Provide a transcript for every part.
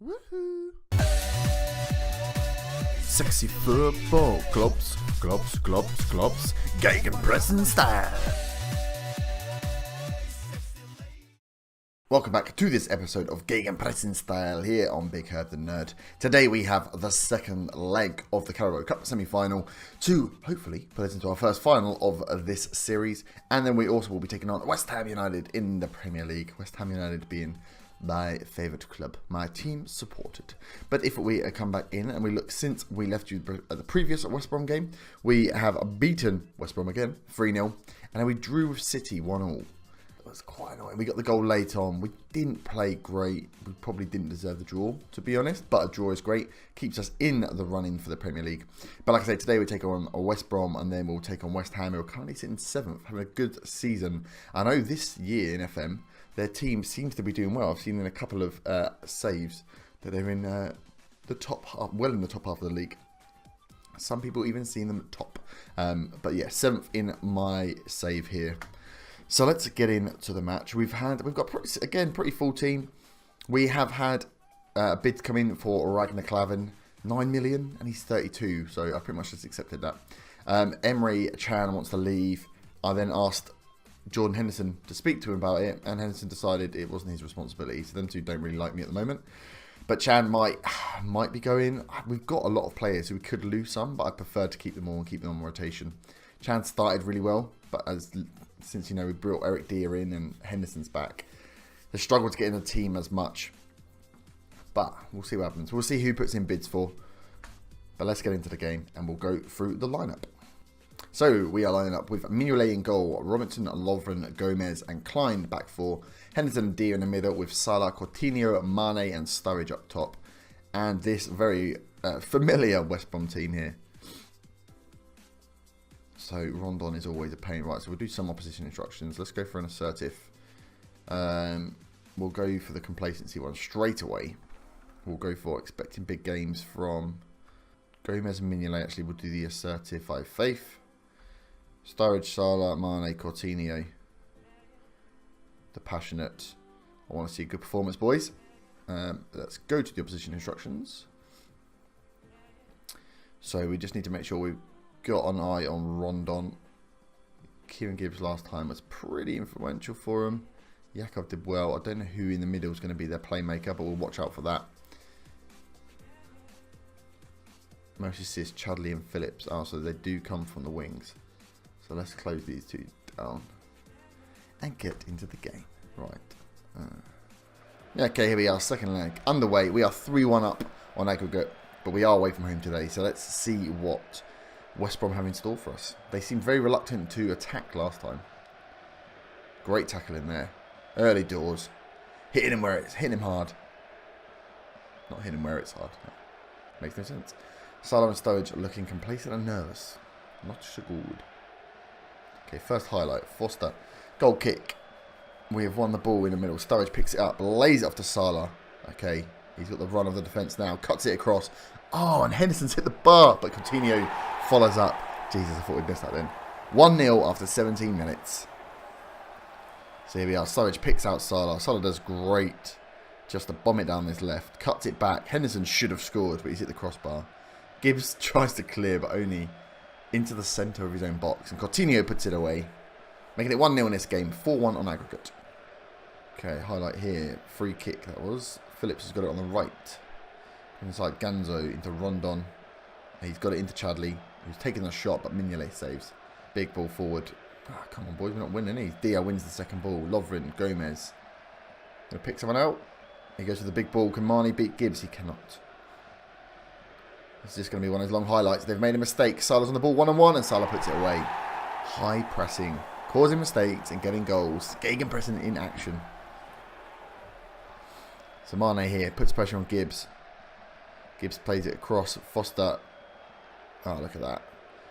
Woohoo! Sexy football, glops, Gegenpressing style. Welcome back to this episode of Gegenpressing Style here on Big Herb the Nerd. Today we have the second leg of the Carabao Cup semi-final to hopefully put us into our first final of this series. And then we also will be taking on West Ham United in the Premier League. West Ham United being my favourite club, my team supported. But if we come back in and we look since we left you at the previous West Brom game, we have beaten West Brom again, 3-0. And then we drew with City 1-1. It was quite annoying. We got the goal late on. We didn't play great. We probably didn't deserve the draw, to be honest. But a draw is great. Keeps us in the running for the Premier League. But like I say, today we take on West Brom and then we'll take on West Ham, who are currently sitting 7th, having a good season. I know this year in FM, their team seems to be doing well. I've seen in a couple of saves that they're in the top half, well in the top half of the league. Some people even seen them at top. But yeah, 7th in my save here. So let's get into the match. We've got pretty full team. We have had bids come in for Ragnar Klavan, 9 million, and he's 32. So I pretty much just accepted that. Emery Chan wants to leave. I then asked Jordan Henderson to speak to him about it, and Henderson decided it wasn't his responsibility. So them two don't really like me at the moment. But Chan might be going. We've got a lot of players who we could lose some, but I prefer to keep them all and keep them on rotation. Chan started really well, but since, we brought Eric Dier in and Henderson's back, they struggled to get in the team as much. But we'll see what happens. We'll see who puts in bids for. But let's get into the game and we'll go through the lineup. So we are lining up with Mignolet in goal, Robinson, Lovren, Gomez and Klein back four. Henderson and Dier in the middle with Salah, Coutinho, Mane and Sturridge up top. And this very familiar West Brom team here. So Rondon is always a pain. Right, so we'll do some opposition instructions. Let's go for an assertive. We'll go for the complacency one straight away. We'll go for expecting big games from Gomez and Mignolet. Actually, we'll do the assertive. I have faith. Sturridge, Salah, Mane, Coutinho. The passionate. I want to see a good performance, boys. Let's go to the opposition instructions. So we just need to make sure we've got an eye on Rondon. Kieran Gibbs last time was pretty influential for him. Jakub did well. I don't know who in the middle is going to be their playmaker, but we'll watch out for that. Most assists, Chadley and Phillips. So they do come from the wings. So let's close these two down and get into the game. Right. Okay, here we are. Second leg underway. We are 3-1 up on aggregate, but we are away from home today. So let's see what West Brom have in store for us. They seemed very reluctant to attack last time. Great tackle in there. Early doors. Hitting him hitting him hard. Not hitting him where it's hard. No. Makes no sense. Salah and Sturridge looking complacent and nervous. Not so good. Okay, first highlight. Foster. Goal kick. We have won the ball in the middle. Sturridge picks it up. Lays it off to Salah. Okay. He's got the run of the defence now. Cuts it across. Oh, and Henderson's hit the bar. But Coutinho follows up. Jesus, I thought we'd missed that then. 1-0 after 17 minutes. So here we are. Sturridge picks out Salah. Salah does great. Just to bomb it down this left. Cuts it back. Henderson should have scored, but he's hit the crossbar. Gibbs tries to clear, but only into the centre of his own box. And Coutinho puts it away. Making it 1-0 in this game. 4-1 on aggregate. Okay, highlight here. Free kick that was. Phillips has got it on the right. Inside Ganzo into Rondon. He's got it into Chadley, who's taking the shot, but Mignolet saves. Big ball forward. Come on, boys, we're not winning these. Dier wins the second ball. Lovren, Gomez. Gonna pick someone out. He goes for the big ball. Can Mane beat Gibbs? He cannot. It's just going to be one of those long highlights. They've made a mistake. Salah's on the ball 1-on-1, and Salah puts it away. High pressing, causing mistakes and getting goals. Gegenpressing in action. So Mane here puts pressure on Gibbs. Gibbs plays it across. Foster. Oh, look at that.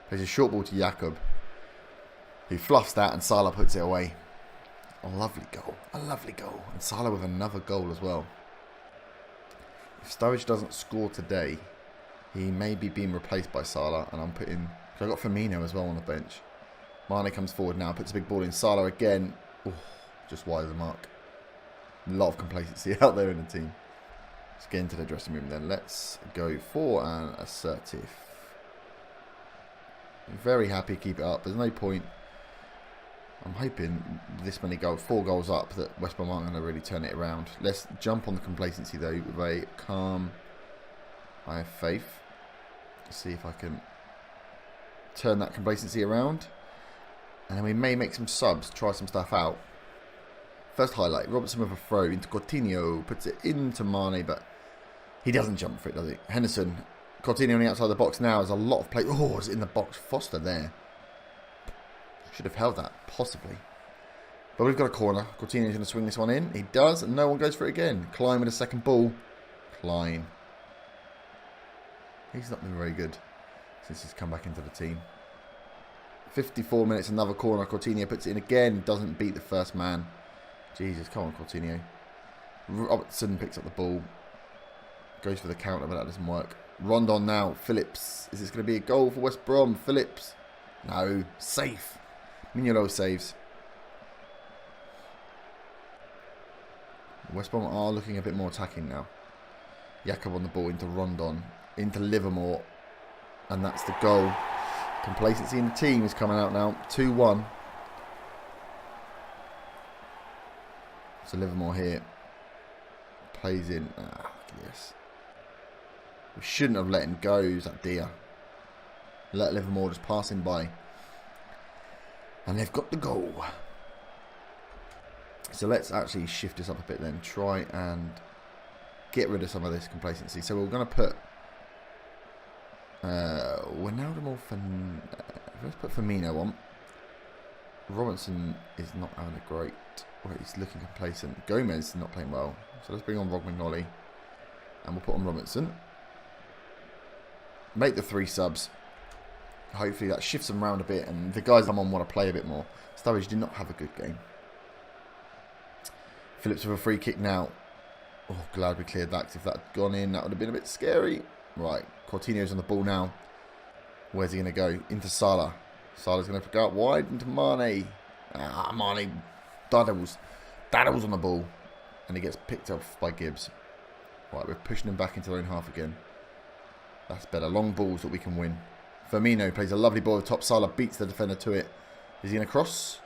Plays a short ball to Jakub, who fluffs that, and Salah puts it away. A lovely goal. A lovely goal. And Salah with another goal as well. If Sturridge doesn't score today, he may be being replaced by Salah, and I'm putting... I've got Firmino as well on the bench. Mane comes forward now, puts a big ball in. Salah again. Ooh, just wide of the mark. A lot of complacency out there in the team. Let's get into the dressing room then. Let's go for an assertive. Very happy, keep it up. There's no point. I'm hoping this many goals, 4 goals up, that West Brom aren't going to really turn it around. Let's jump on the complacency though with a calm, I have faith. Let's see if I can turn that complacency around. And then we may make some subs, try some stuff out. First highlight, Robertson with a throw into Coutinho, puts it into Mane, but he doesn't jump for it, does he? Henderson, Coutinho on the outside of the box now, there's a lot of play. Oh, it's in the box, Foster there. Should have held that, possibly. But we've got a corner. Coutinho's going to swing this one in. He does, and no one goes for it again. Klein with a second ball. Klein. He's not been very good since he's come back into the team. 54 minutes, another corner. Coutinho puts it in again. Doesn't beat the first man. Jesus, come on, Coutinho. Robertson picks up the ball. Goes for the counter, but that doesn't work. Rondon now. Phillips. Is this going to be a goal for West Brom? Phillips. No. Safe. Mignolet saves. West Brom are looking a bit more attacking now. Jakob on the ball into Rondon. Into Livermore. And that's the goal. Complacency in the team is coming out now. 2-1. So Livermore here. Plays in. Yes. We shouldn't have let him go. Who's that dear? Let Livermore just pass him by. And they've got the goal. So let's actually shift this up a bit then. Try and get rid of some of this complacency. So we're going to put Wijnaldum or let's put Firmino on. Robinson is not having a great... Well, he's looking complacent. Gomez is not playing well. So let's bring on Romagnoli. And we'll put on Robinson. Make the 3 subs. Hopefully that shifts them around a bit and the guys I'm on want to play a bit more. Sturridge did not have a good game. Phillips with a free kick now. Oh, glad we cleared that, 'cause if that had gone in, that would have been a bit scary. Right, Coutinho's on the ball now. Where's he going to go? Into Salah. Salah's going to go out wide into Mane. Mane daddles on the ball. And he gets picked up by Gibbs. Right, we're pushing him back into their own half again. That's better. Long balls that we can win. Firmino plays a lovely ball at the top. Salah beats the defender to it. Is he going to cross?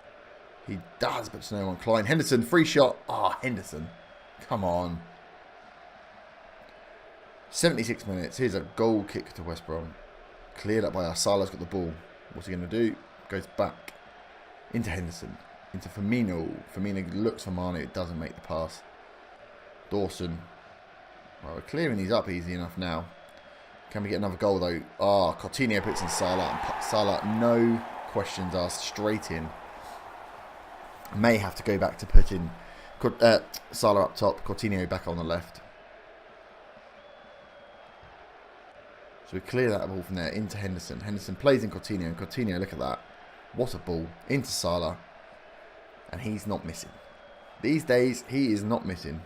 He does, but it's no one. Klein. Henderson, free shot. Henderson. Come on. 76 minutes. Here's a goal kick to West Brom. Cleared up by us. Salah's got the ball. What's he going to do? Goes back. Into Henderson. Into Firmino. Firmino looks for Mane. It doesn't make the pass. Dawson. Right, we're clearing these up easy enough now. Can we get another goal though? Coutinho puts in Salah. And Salah, no questions asked, straight in. May have to go back to put in Salah up top, Coutinho back on the left. So we clear that ball from there into Henderson. Henderson plays in Coutinho, and Coutinho, look at that. What a ball. Into Salah. And he's not missing. These days, he is not missing.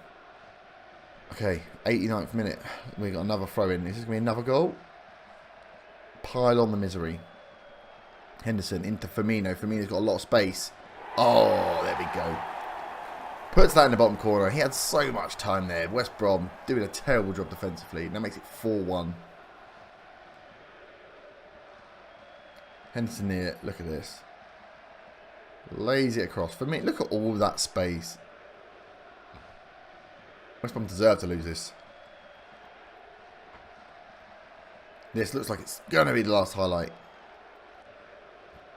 Okay, 89th minute. We got another throw in. Is this going to be another goal? Pile on the misery. Henderson into Firmino. Firmino's got a lot of space. Oh, there we go. Puts that in the bottom corner. He had so much time there. West Brom doing a terrible job defensively. That makes it 4-1. Henderson here. Look at this. Lays it across. For me, look at all that space. West Brom deserve to lose this. This looks like it's going to be the last highlight.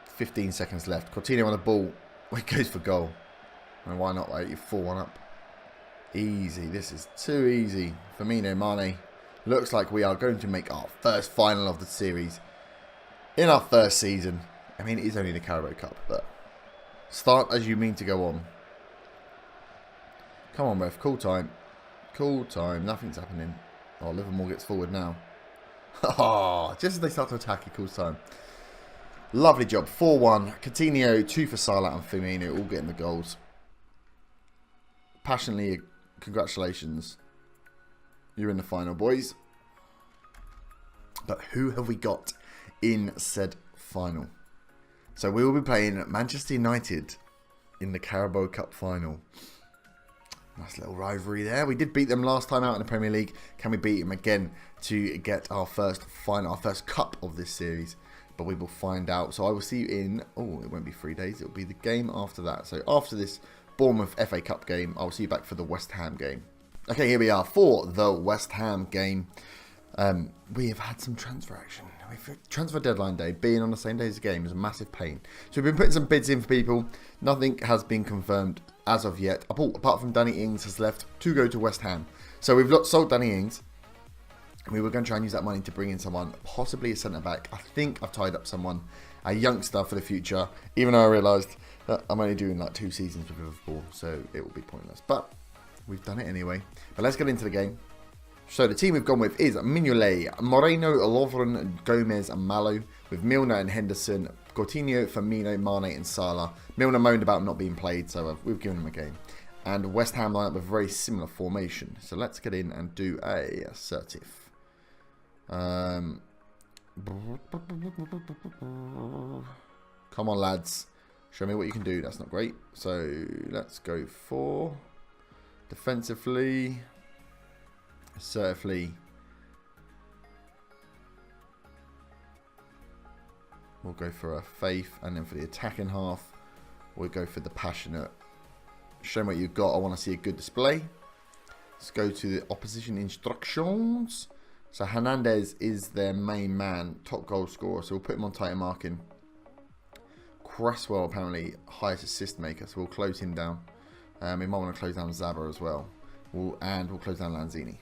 15 seconds left. Coutinho on the ball. He goes for goal. And why not? You're 4-1 up. Easy. This is too easy. Firmino, Mane. Looks like we are going to make our first final of the series. In our first season. I mean, it is only the Carabao Cup, but start as you mean to go on. Come on, ref. Cool time. Cool time. Nothing's happening. Oh, Livermore gets forward now. Just as they start to attack, it calls time. Lovely job. 4-1. Coutinho, 2 for Salah and Firmino, all getting the goals. Passionately, congratulations. You're in the final, boys. But who have we got in said final? So we will be playing Manchester United in the Carabao Cup final. Nice little rivalry there. We did beat them last time out in the Premier League. Can we beat them again to get our first final, our first cup of this series? But we will find out. So I will see you in, oh, it won't be 3 days. It will be the game after that. So after this Bournemouth FA Cup game, I'll see you back for the West Ham game. Okay, here we are for the West Ham game. We have had some transfer action. Transfer deadline day being on the same day as the game is a massive pain. So we've been putting some bids in for people. Nothing has been confirmed as of yet. Apart from Danny Ings has left to go to West Ham. So we've sold Danny Ings. And we were going to try and use that money to bring in someone, possibly a centre-back. I think I've tied up someone, a youngster for the future. Even though I realised that I'm only doing like 2 seasons with Liverpool, so it will be pointless. But we've done it anyway. But let's get into the game. So the team we've gone with is Mignolet, Moreno, Lovren, Gomez and Malo, with Milner and Henderson, Coutinho, Firmino, Mane and Salah. Milner moaned about not being played, so we've given him a game. And West Ham line up with a very similar formation. So let's get in and do a assertive. Come on, lads. Show me what you can do. That's not great. So let's go for defensively. Assertively, we'll go for a faith, and then for the attacking half, we'll go for the passionate. Show me what you've got. I want to see a good display. Let's go to the opposition instructions. So Hernandez is their main man, top goal scorer, so we'll put him on tighter marking. Cresswell apparently highest assist maker, so we'll close him down. We might want to close down Zabba as well, and we'll close down Lanzini.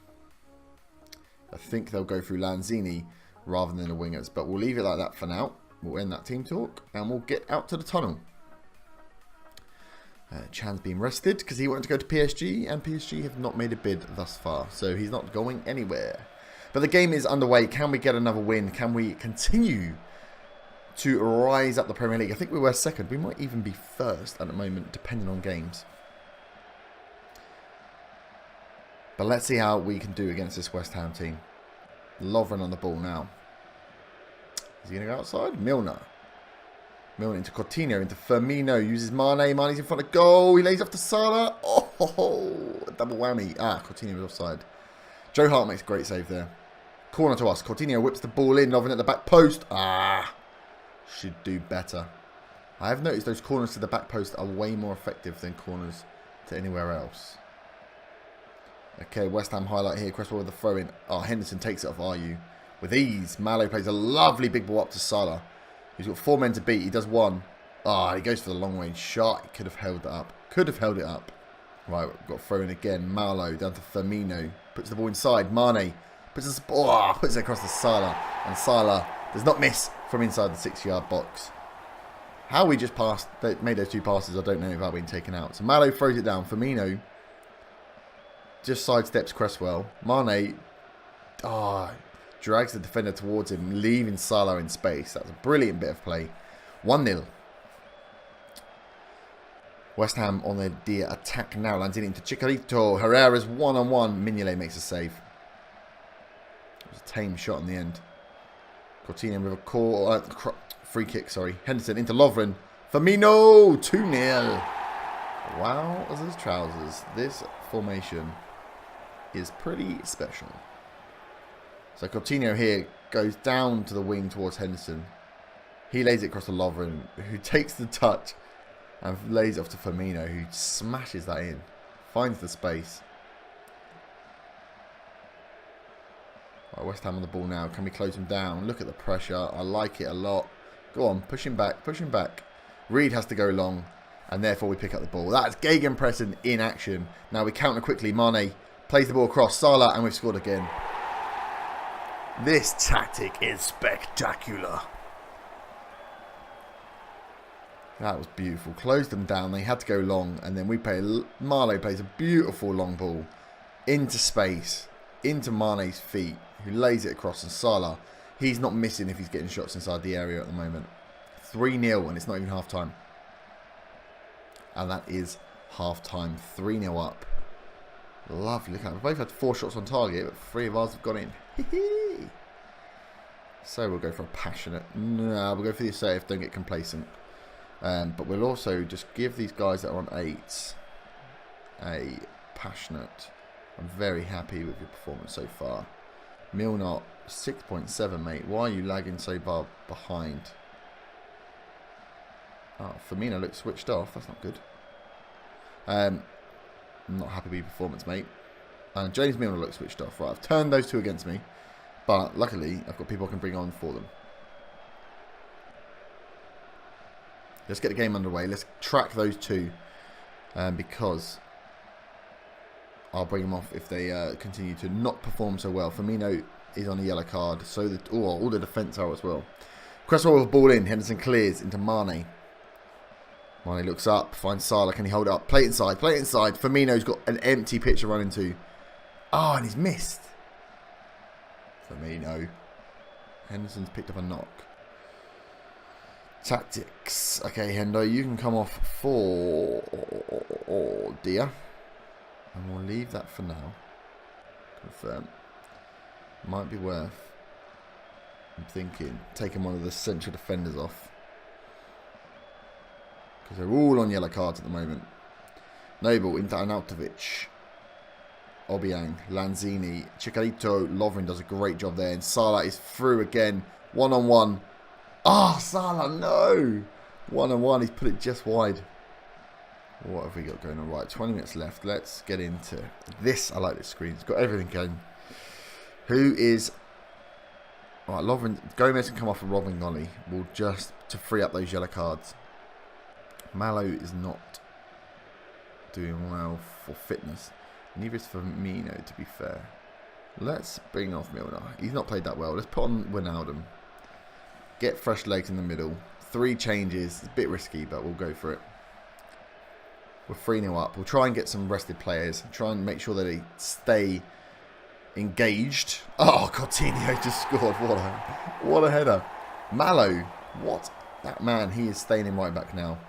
I think they'll go through Lanzini rather than the wingers. But we'll leave it like that for now. We'll end that team talk and we'll get out to the tunnel. Chan's been rested because he wanted to go to PSG. And PSG have not made a bid thus far. So he's not going anywhere. But the game is underway. Can we get another win? Can we continue to rise up the Premier League? I think we were second. We might even be first at the moment, depending on games. But let's see how we can do against this West Ham team. Lovren on the ball now. Is he going to go outside? Milner. Milner into Coutinho, into Firmino. Uses Mane. Mane's in front of goal. He lays off to Salah. Oh, double whammy. Ah, Coutinho was offside. Joe Hart makes a great save there. Corner to us. Coutinho whips the ball in. Lovren at the back post. Ah, should do better. I have noticed those corners to the back post are way more effective than corners to anywhere else. Okay, West Ham highlight here. Cresswell with the throw in. Oh, Henderson takes it off RU with ease. Malo plays a lovely big ball up to Salah. He's got 4 men to beat. He does 1. Ah, he goes for the long range shot. He could have held that up. Could have held it up. Right, we've got throw in again. Malo down to Firmino. Puts the ball inside. Mane puts it across to Salah. And Salah does not miss from inside the 6-yard box. How we just made those 2 passes, I don't know, without being taken out. So Malo throws it down. Firmino just sidesteps Cresswell. Mane drags the defender towards him, leaving Salah in space. That's a brilliant bit of play. 1-0. West Ham on the attack now. Lanzini into Chicharito. Herrera's one-on-one. Mignolet makes a save. It was a tame shot in the end. Coutinho with a free kick, sorry. Henderson into Lovren. Firmino! 2-0. Wow, as his trousers. This formation is pretty special. So Coutinho here goes down to the wing towards Henderson. He lays it across to Lovren, who takes the touch and lays it off to Firmino, who smashes that in. Finds the space. Right, West Ham on the ball now. Can we close him down? Look at the pressure. I like it a lot. Go on, push him back, push him back. Reed has to go long, and therefore we pick up the ball. That's Gegenpressing in action. Now we counter quickly. Mane plays the ball across Salah, and we've scored again. This tactic is spectacular. That was beautiful. Closed them down. They had to go long, and then Mane plays a beautiful long ball into space, into Mane's feet, who lays it across, and Salah, he's not missing if he's getting shots inside the area at the moment. 3-0, and it's not even half time. And that is half time. 3-0 up. Lovely. Look at that. We've both had 4 shots on target, but 3 of ours have gone in. So we'll go for a passionate. No, we'll go for the assertive. Don't get complacent. But we'll also just give these guys that are on 8s a passionate. I'm very happy with your performance so far. Milner, 6.7, mate. Why are you lagging so far behind? Oh, Firmino looks switched off. That's not good. I'm not happy with your performance, mate. And James Milner looks switched off. Right, I've turned those two against me. But luckily, I've got people I can bring on for them. Let's get the game underway. Let's track those two. Because I'll bring them off if they continue to not perform so well. Firmino is on a yellow card. So all the defence are as well. Cresswell with ball in. Henderson clears into Mane. Mane looks up. Finds Salah. Can he hold it up? Play it inside. Play it inside. Firmino's got an empty pitch to run into. Oh, and he's missed. Firmino. Henderson's picked up a knock. Tactics. Okay, Hendo, you can come off for dear. And we'll leave that for now. Confirm. Might be worth, I'm thinking, taking one of the central defenders off. Because they're all on yellow cards at the moment. Noble into Arnautovic. Obiang, Lanzini, Chicharito, Lovren does a great job there. And Salah is through again. One-on-one. Ah, oh, Salah, no! One-on-one, he's put it just wide. What have we got going on? Right, 20 minutes left. Let's get into this. I like this screen. It's got everything going. Who is... Right, Lovren, Gomez can come off a Robin Nolly. Will just to free up those yellow cards. Malo is not doing well for fitness. Neither is Firmino, to be fair. Let's bring off Milner. He's not played that well. Let's put on Wijnaldum. Get fresh legs in the middle. 3 changes. It's a bit risky, but we'll go for it. We're 3-0 up. We'll try and get some rested players. Try and make sure that they stay engaged. Oh, Coutinho just scored. What a header. Malo. What? That man, he is staying in right back now.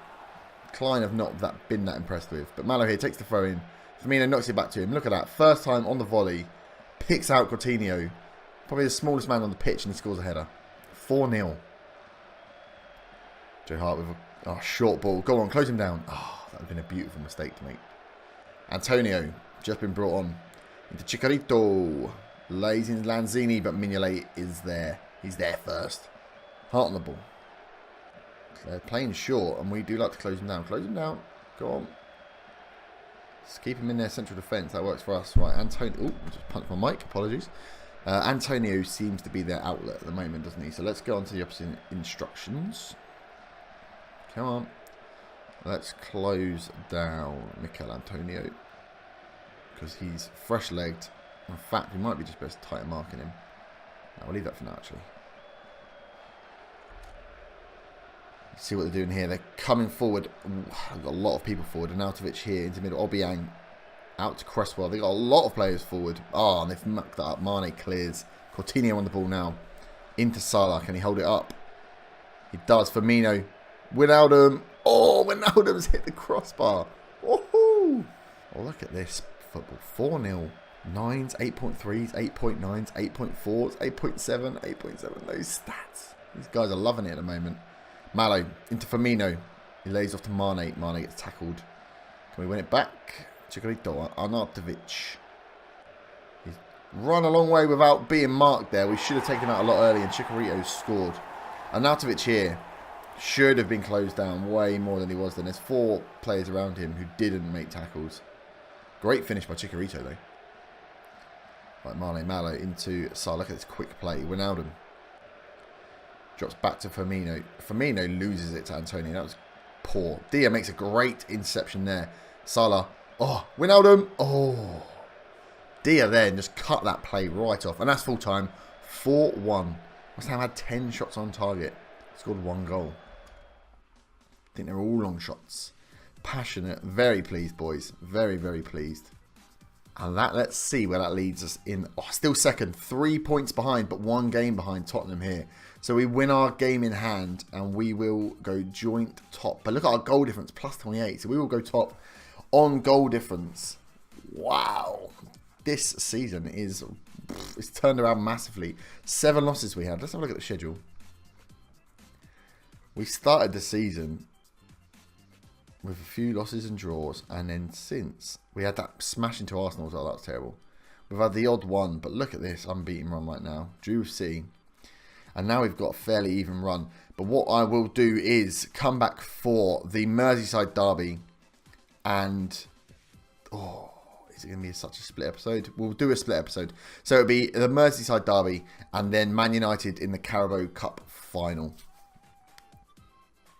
Klein have not been that impressed with. But Malo here takes the throw in. Firmino knocks it back to him. Look at that. First time on the volley. Picks out Coutinho. Probably the smallest man on the pitch, and he scores a header. 4-0. Joe Hart with a short ball. Go on, close him down. Oh, that would have been a beautiful mistake to make. Antonio, just been brought on. Into Chicharito. Lays in Lanzini, but Mignolet is there. He's there first. Hart on the ball. They're playing short, and we do like to close him down. Close him down. Go on. Just keep him in their central defence. That works for us. Right, Antonio. Oh, I just punched my mic. Apologies. Antonio seems to be their outlet at the moment, doesn't he? So let's go on to the opposite instructions. Come on. Let's close down Mikel Antonio. Because he's fresh-legged. In fact, we might be just best tighter marking him. No, we'll leave that for now, actually. See what they're doing here. They're coming forward. I've got a lot of people forward. Arnautovic here into middle. Obiang out to Cresswell. They've got a lot of players forward. Oh, and they've mucked that up. Mane clears. Coutinho on the ball now. Into Salah. Can he hold it up? He does. Firmino. Wijnaldum. Oh, Wijnaldum's hit the crossbar. Woohoo! Oh, look at this football. 4-0. 9s, 8.3s, 8.9s, 8.4s, 8.7, 8.7. Those stats. These guys are loving it at the moment. Malo into Firmino. He lays off to Mane. Mane gets tackled. Can we win it back? Chicharito. Arnautovic. He's run a long way without being marked there. We should have taken him out a lot earlier, and Chicharito scored. Arnautovic here should have been closed down way more than he was then. There's 4 players around him who didn't make tackles. Great finish by Chicharito, though. Right, Mane, Malo into Salah. Look at this quick play. Wijnaldum. Drops back to Firmino. Firmino loses it to Antonio. That was poor. Dia makes a great interception there. Salah. Oh, Wijnaldum. Oh. Dia then just cut that play right off. And that's full time. 4-1. West Ham had 10 shots on target. Scored 1 goal. I think they're all long shots. Passionate. Very pleased, boys. Very, very pleased. And that, let's see where that leads us in. Oh, still second. 3 points behind, but 1 game behind Tottenham here. So we win our game in hand, and we will go joint top. But look at our goal difference, plus 28. So we will go top on goal difference. Wow. This season it's turned around massively. 7 losses we had. Let's have a look at the schedule. We started the season with a few losses and draws, and then since we had that smash into Arsenal as well, that was terrible. We've had the odd one, but look at this unbeaten run right now. Drew with City, and now we've got a fairly even run. But what I will do is come back for the Merseyside derby, and is it going to be such a split episode? We'll do a split episode. So it'll be the Merseyside derby, and then Man United in the Carabao Cup final.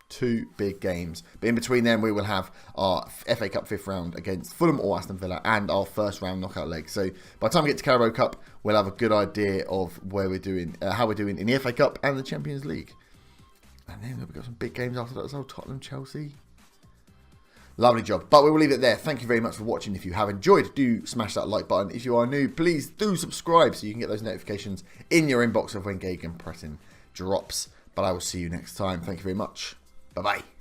2 big games. But in between them, we will have our FA Cup 5th round against Fulham or Aston Villa and our first round knockout leg. So by the time we get to Carabao Cup, we'll have a good idea of where we're doing, how we're doing in the FA Cup and the Champions League. And then we've got some big games after that as well. Tottenham, Chelsea. Lovely job. But we will leave it there. Thank you very much for watching. If you have enjoyed, do smash that like button. If you are new, please do subscribe so you can get those notifications in your inbox of when Gegenpressing drops. But I will see you next time. Thank you very much. Bye-bye.